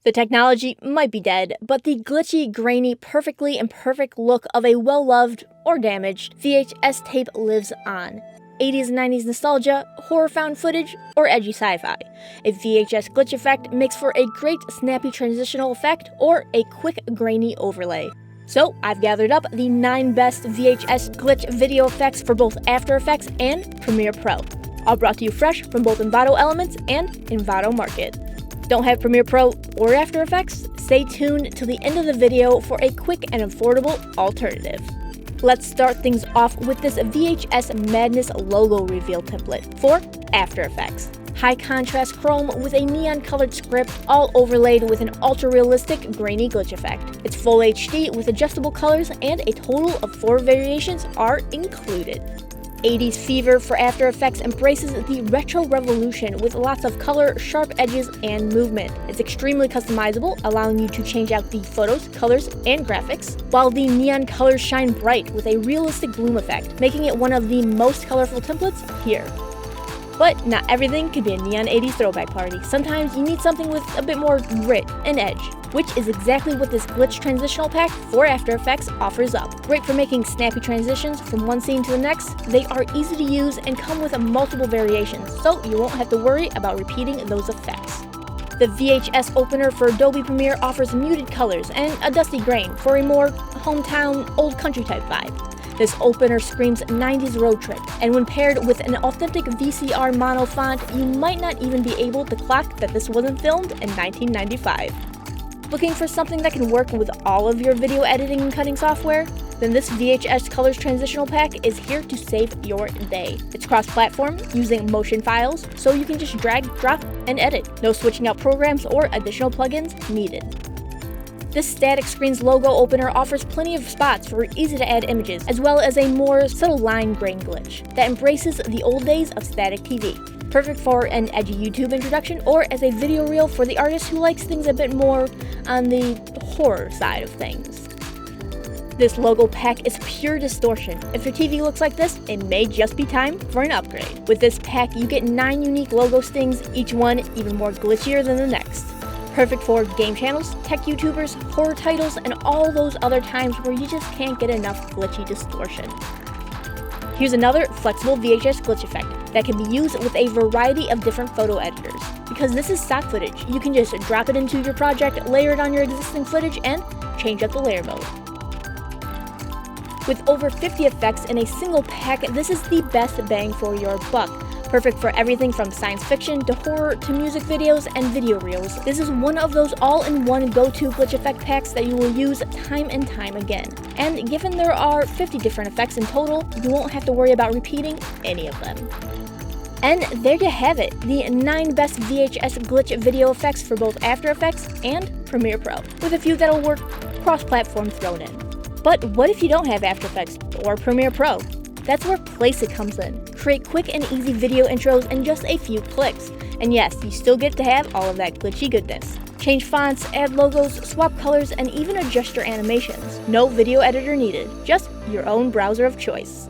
The technology might be dead, but the glitchy, grainy, perfectly imperfect look of a well-loved, or damaged, VHS tape lives on. 80s and 90s nostalgia, horror found footage, or edgy sci-fi. A VHS glitch effect makes for a great snappy transitional effect or a quick grainy overlay. So I've gathered up the 9 best VHS glitch video effects for both After Effects and Premiere Pro. All brought to you fresh from both Envato Elements and Envato Market. Don't have Premiere Pro or After Effects? Stay tuned till the end of the video for a quick and affordable alternative. Let's start things off with this VHS Madness logo reveal template for After Effects. High contrast chrome with a neon colored script, all overlaid with an ultra realistic grainy glitch effect. It's full HD with adjustable colors, and a total of 4 variations are included. 80s fever for After Effects embraces the retro revolution with lots of color, sharp edges, and movement. It's extremely customizable, allowing you to change out the photos, colors, and graphics, while the neon colors shine bright with a realistic bloom effect, making it one of the most colorful templates here. But not everything can be a neon 80s throwback party. Sometimes you need something with a bit more grit and edge, which is exactly what this glitch transitional pack for After Effects offers up. Great for making snappy transitions from one scene to the next, they are easy to use and come with multiple variations, so you won't have to worry about repeating those effects. The VHS Opener for Adobe Premiere offers muted colors and a dusty grain for a more hometown, old country type vibe. This opener screams 90s road trip, and when paired with an authentic VCR mono font, you might not even be able to clock that this wasn't filmed in 1995. Looking for something that can work with all of your video editing and cutting software? Then this VHS Colors Transitional Pack is here to save your day. It's cross-platform, using motion files, so you can just drag, drop, and edit. No switching out programs or additional plugins needed. This Static Screens logo opener offers plenty of spots for easy-to-add images, as well as a more subtle line grain glitch that embraces the old days of static TV. Perfect for an edgy YouTube introduction or as a video reel for the artist who likes things a bit more on the horror side of things. This logo pack is pure distortion. If your TV looks like this, it may just be time for an upgrade. With this pack, you get 9 unique logo stings, each one even more glitchier than the next. Perfect for game channels, tech YouTubers, horror titles, and all those other times where you just can't get enough glitchy distortion. Here's another flexible VHS glitch effect that can be used with a variety of different photo editors. Because this is stock footage, you can just drop it into your project, layer it on your existing footage, and change up the layer mode. With over 50 effects in a single pack, this is the best bang for your buck. Perfect for everything from science fiction to horror to music videos and video reels. This is one of those all-in-one go-to glitch effect packs that you will use time and time again. And given there are 50 different effects in total, you won't have to worry about repeating any of them. And there you have it, the 9 best VHS glitch video effects for both After Effects and Premiere Pro, with a few that'll work cross-platform thrown in. But what if you don't have After Effects or Premiere Pro? That's where Placeit comes in. Create quick and easy video intros in just a few clicks. And yes, you still get to have all of that glitchy goodness. Change fonts, add logos, swap colors, and even adjust your animations. No video editor needed, just your own browser of choice.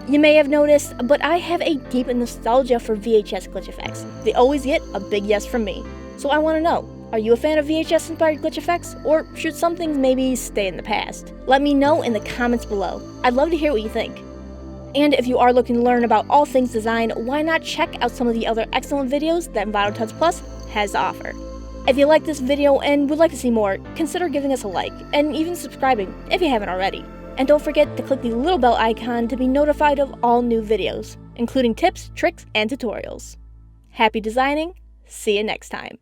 You may have noticed, but I have a deep nostalgia for VHS glitch effects. They always get a big yes from me. So I want to know, are you a fan of VHS-inspired glitch effects, or should some things maybe stay in the past? Let me know in the comments below. I'd love to hear what you think. And if you are looking to learn about all things design, why not check out some of the other excellent videos that Envato Tuts Plus has to offer. If you like this video and would like to see more, consider giving us a like, and even subscribing if you haven't already. And don't forget to click the little bell icon to be notified of all new videos, including tips, tricks, and tutorials. Happy designing, see you next time.